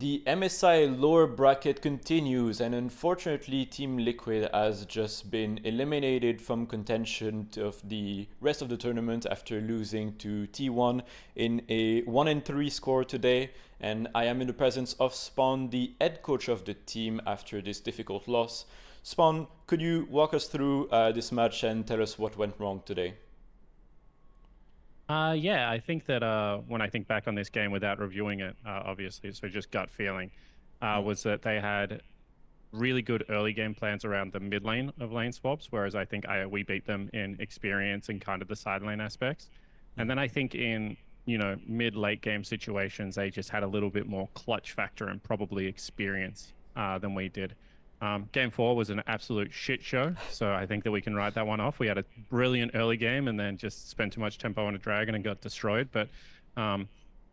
The MSI lower bracket continues, and unfortunately, Team Liquid has just been eliminated from contention of the rest of the tournament after losing to T1 in a 1-3 score today. And I am in the presence of Spawn, the head coach of the team, after this difficult loss. Spawn, could you walk us through this match and tell us what went wrong today? Yeah, I think that when I think back on this game without reviewing it, obviously, so just gut feeling, Mm. was that they had really good early game plans around the mid lane of lane swaps, whereas I think we beat them in experience and kind of the side lane aspects. And then I think in, mid late game situations, they just had a little bit more clutch factor and probably experience than we did. Game four was an absolute shit show, so I think that we can write that one off. We had a brilliant early game and then just spent too much tempo on a dragon and got destroyed. But um,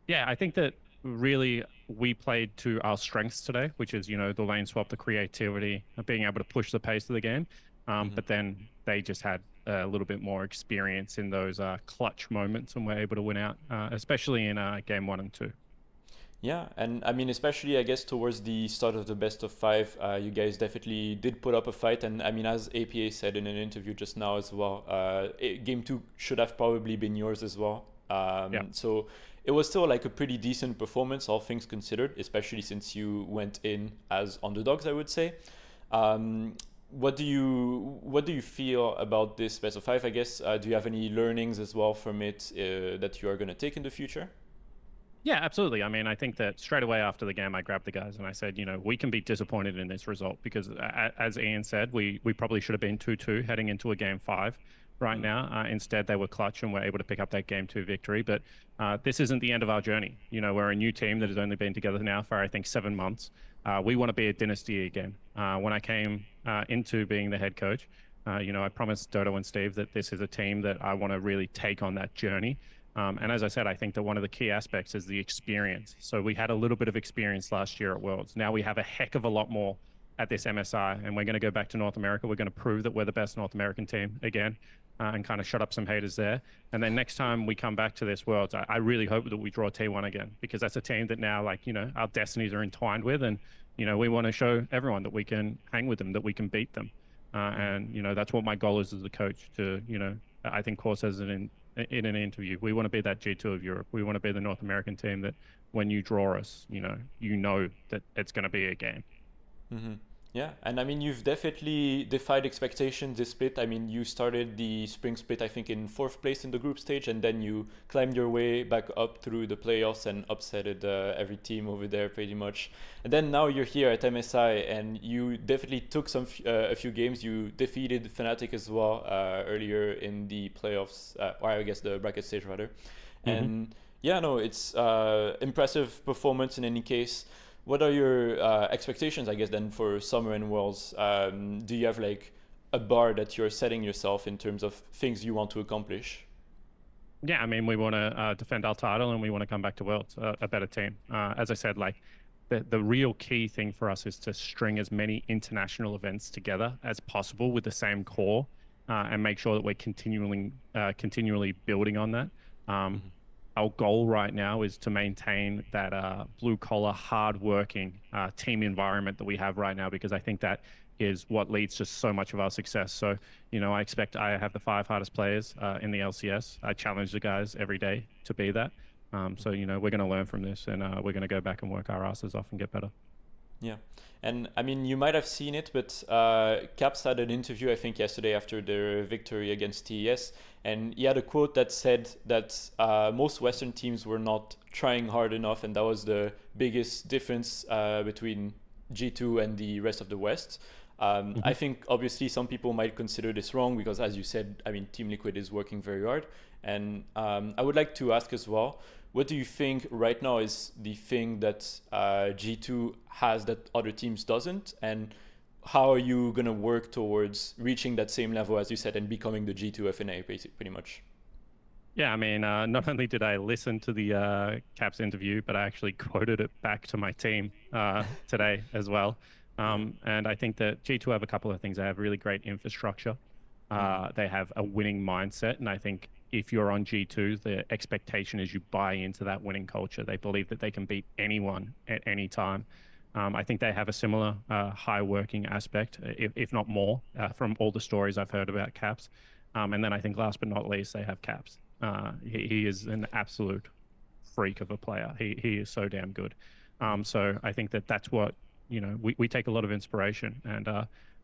yeah, I think that really we played to our strengths today, which is, the lane swap, the creativity, being able to push the pace of the game. Mhm. But then they just had a little bit more experience in those clutch moments and were able to win out, especially in game one and two. Yeah, and I mean, especially I guess towards the start of the best of five, you guys definitely did put up a fight. And I mean, as APA said in an interview just now as well, game two should have probably been yours as well. Yeah. So it was still like a pretty decent performance, all things considered, especially since you went in as underdogs, I would say. What do you feel about this best of five? I guess do you have any learnings as well from it that you are going to take in the future? Yeah, absolutely. I mean, I think that straight away after the game, I grabbed the guys and I said, we can be disappointed in this result because, as Ian said, we probably should have been 2-2 heading into a game five right Mm. now. Instead, they were clutch and were able to pick up that game two victory. But this isn't the end of our journey. We're a new team that has only been together now for, I think, 7 months. We want to be a dynasty again. When I came into being the head coach, I promised Dodo and Steve that this is a team that I want to really take on that journey. And as I said, I think that one of the key aspects is the experience. So we had a little bit of experience last year at Worlds. Now we have a heck of a lot more at this MSI, and we're going to go back to North America. We're going to prove that we're the best North American team again, and kind of shut up some haters there. And then next time we come back to this Worlds, I really hope that we draw T1 again, because that's a team that now, like, our destinies are entwined with, and we want to show everyone that we can hang with them, that we can beat them. And that's what my goal is as a coach. I think Core says it in an interview. We want to be that G2 of Europe. We want to be the North American team that when you draw us, you know that it's going to be a game. Hmm. Yeah, and I mean, you've definitely defied expectations this split. I mean, you started the spring split, I think, in fourth place in the group stage, and then you climbed your way back up through the playoffs and upsetted every team over there pretty much. And then now you're here at MSI, and you definitely took a few games. You defeated Fnatic as well earlier in the playoffs, or I guess the bracket stage rather. Hmm. And yeah, no, it's impressive performance in any case. What are your expectations, I guess, then for Summer and Worlds? Do you have like a bar that you're setting yourself in terms of things you want to accomplish? Yeah, I mean, we want to defend our title and we want to come back to Worlds, a better team. As I said, like the real key thing for us is to string as many international events together as possible with the same core, and make sure that we're continually building on that. Um, Mhm. our goal right now is to maintain that blue collar, hard-working team environment that we have right now, because I think that is what leads to so much of our success. So, I have the five hardest players in the LCS. I challenge the guys every day to be that. So, we're going to learn from this, and we're going to go back and work our asses off and get better. Yeah, and I mean, you might have seen it, but Caps had an interview, I think, yesterday after their victory against TES, and he had a quote that said that most Western teams were not trying hard enough, and that was the biggest difference between G2 and the rest of the West. I Hmm. think obviously some people might consider this wrong because, as you said, I mean, Team Liquid is working very hard, and I would like to ask as well, what do you think right now is the thing that G2 has that other teams doesn't? And how are you going to work towards reaching that same level, as you said, and becoming the G2 FNA, pretty much? Yeah, I mean, not only did I listen to the Caps interview, but I actually quoted it back to my team today as well. Yeah. And I think that G2 have a couple of things. They have really great infrastructure. Mm-hmm. They have a winning mindset, and I think if you're on G2, the expectation is you buy into that winning culture. They believe that they can beat anyone at any time. I think they have a similar high working aspect, if not more, from all the stories I've heard about Caps. And then I think last but not least, they have Caps. He is an absolute freak of a player. He is so damn good. So I think that that's what, we take a lot of inspiration. And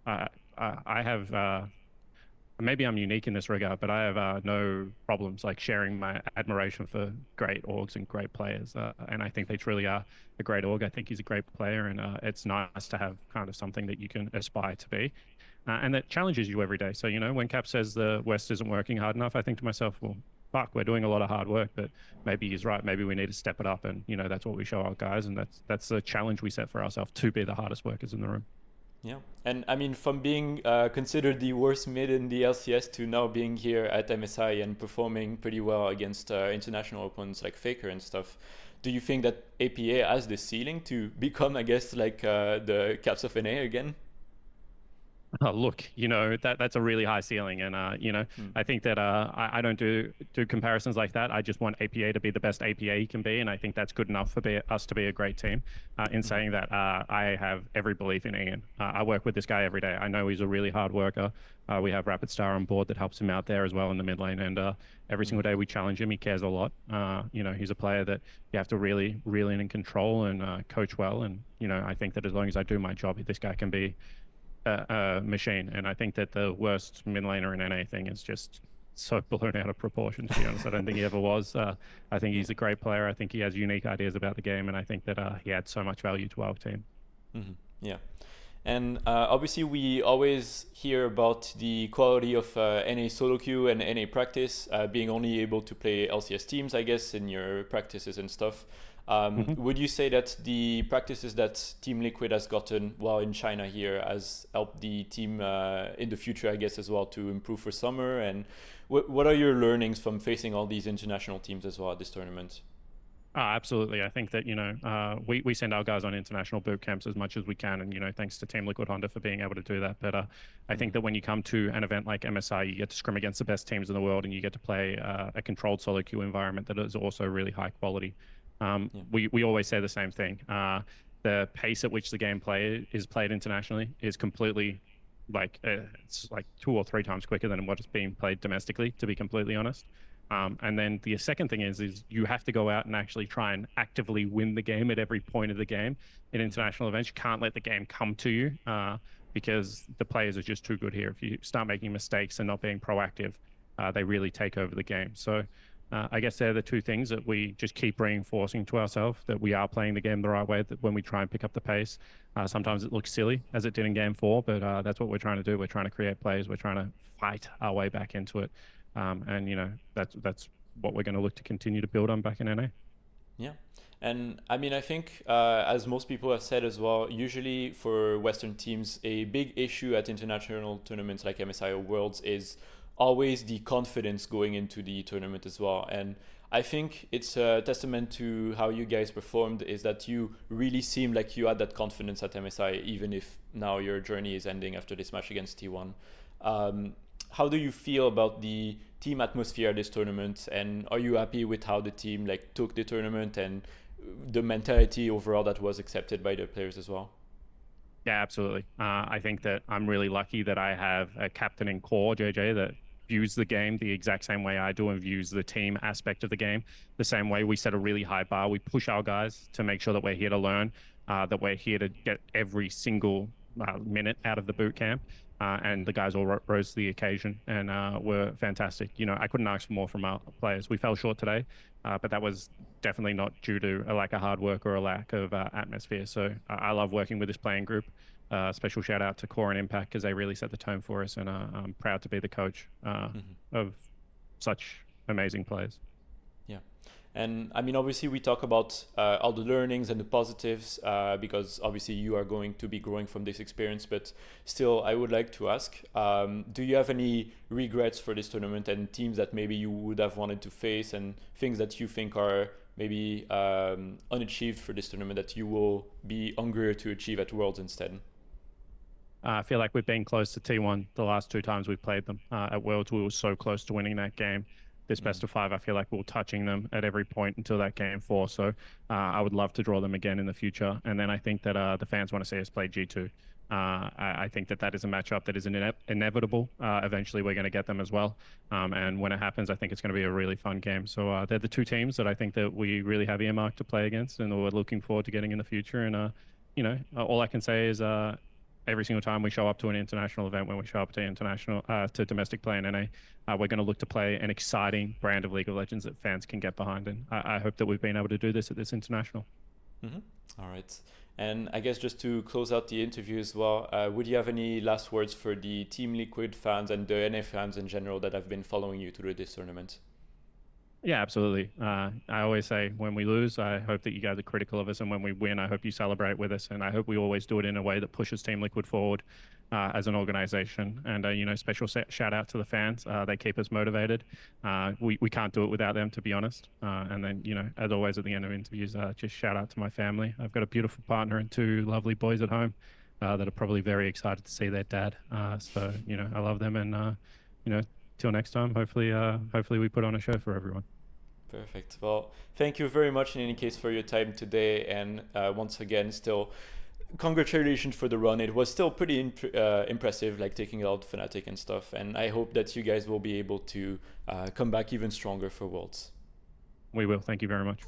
I have maybe I'm unique in this regard, but I have no problems like sharing my admiration for great orgs and great players. And I think they truly are a great org. I think he's a great player, and it's nice to have kind of something that you can aspire to be, and that challenges you every day. So, when Cap says the West isn't working hard enough, I think to myself, well, fuck, we're doing a lot of hard work, but maybe he's right. Maybe we need to step it up, and that's what we show our guys, and that's the challenge we set for ourselves, to be the hardest workers in the room. Yeah, and I mean, from being considered the worst mid in the LCS to now being here at MSI and performing pretty well against international opponents like Faker and stuff, do you think that APA has the ceiling to become, I guess, like the Caps of NA again? Oh, look, that's a really high ceiling, and I think that I don't do comparisons like that. I just want APA to be the best APA he can be, and I think that's good enough for us to be a great team. In saying that, I have every belief in Ian. I work with this guy every day. I know he's a really hard worker. We have Rapid Star on board that helps him out there as well in the mid lane, and every single day we challenge him. He cares a lot. He's a player that you have to really reel in and control and coach well. And I think that as long as I do my job, this guy can be machine. And I think that the worst mid laner in NA thing is just so blown out of proportion, to be honest. I don't think he ever was. I think he's a great player. I think he has unique ideas about the game, and I think that he adds so much value to our team. Yeah. And obviously, we always hear about the quality of NA solo queue and NA practice, being only able to play LCS teams, I guess, in your practices and stuff. Would you say that the practices that Team Liquid has gotten while in China here has helped the team in the future, I guess, as well, to improve for summer? And what are your learnings from facing all these international teams as well at this tournament? Absolutely. I think that, we send our guys on international boot camps as much as we can. And, thanks to Team Liquid Honda for being able to do that. But I think that when you come to an event like MSI, you get to scrim against the best teams in the world, and you get to play a controlled solo queue environment that is also really high quality. We always say the same thing. The pace at which the game is played internationally is completely it's like 2 or 3 times quicker than what is being played domestically, to be completely honest. And then the second thing is you have to go out and actually try and actively win the game at every point of the game. In international events, you can't let the game come to you because the players are just too good here. If you start making mistakes and not being proactive, they really take over the game. So I guess they're the two things that we just keep reinforcing to ourselves, that we are playing the game the right way, that when we try and pick up the pace, sometimes it looks silly, as it did in game 4, but that's what we're trying to do. We're trying to create plays. We're trying to fight our way back into it. And that's what we're going to look to continue to build on back in NA. Yeah. And I mean, I think as most people have said as well, usually for Western teams, a big issue at international tournaments like MSI or Worlds is always the confidence going into the tournament as well. And I think it's a testament to how you guys performed, is that you really seemed like you had that confidence at MSI, even if now your journey is ending after this match against T1. How do you feel about the team atmosphere at this tournament, and are you happy with how the team took the tournament and the mentality overall that was accepted by the players as well? Yeah, absolutely. I think that I'm really lucky that I have a captain in core, JJ, that views the game the exact same way I do and views the team aspect of the game the same way. We set a really high bar. We push our guys to make sure that we're here to learn, that we're here to get every single minute out of the boot camp. And the guys all rose to the occasion and were fantastic. I couldn't ask for more from our players. We fell short today, but that was definitely not due to a lack of hard work or a lack of atmosphere. So I love working with this playing group. Special shout out to Core and Impact, because they really set the tone for us, and I'm proud to be the coach of such amazing players. Yeah. And I mean, obviously we talk about all the learnings and the positives because obviously you are going to be growing from this experience, but still I would like to ask, do you have any regrets for this tournament and teams that maybe you would have wanted to face, and things that you think are maybe unachieved for this tournament that you will be hungrier to achieve at Worlds instead? I feel like we've been close to T1 the last 2 times we've played them. At Worlds, we were so close to winning that game. this best of five, I feel like we're touching them at every point until that game four. So I would love to draw them again in the future. And then I think that the fans want to see us play G2. I think that is a matchup that is inevitable. Eventually, we're going to get them as well. And when it happens, I think it's going to be a really fun game. So they're the two teams that I think that we really have earmarked to play against, and we're looking forward to getting in the future. And all I can say is every single time we show up to an international event, when we show up to domestic play in NA, we're going to look to play an exciting brand of League of Legends that fans can get behind. And I hope that we've been able to do this at this international. All right. And I guess just to close out the interview as well, would you have any last words for the Team Liquid fans and the NA fans in general that have been following you through this tournament? Yeah, absolutely. I always say when we lose, I hope that you guys are critical of us, and when we win, I hope you celebrate with us. And I hope we always do it in a way that pushes Team Liquid forward as an organization. And special shout out to the fans. They keep us motivated. We can't do it without them, to be honest. And then as always at the end of interviews, just shout out to my family. I've got a beautiful partner and two lovely boys at home that are probably very excited to see their dad. So I love them, and till next time, hopefully we put on a show for everyone. Perfect. Well, thank you very much in any case for your time today, and once again, still congratulations for the run. It was still pretty impressive, like taking out Fnatic and stuff, and I hope that you guys will be able to come back even stronger for Worlds. We will. Thank you very much.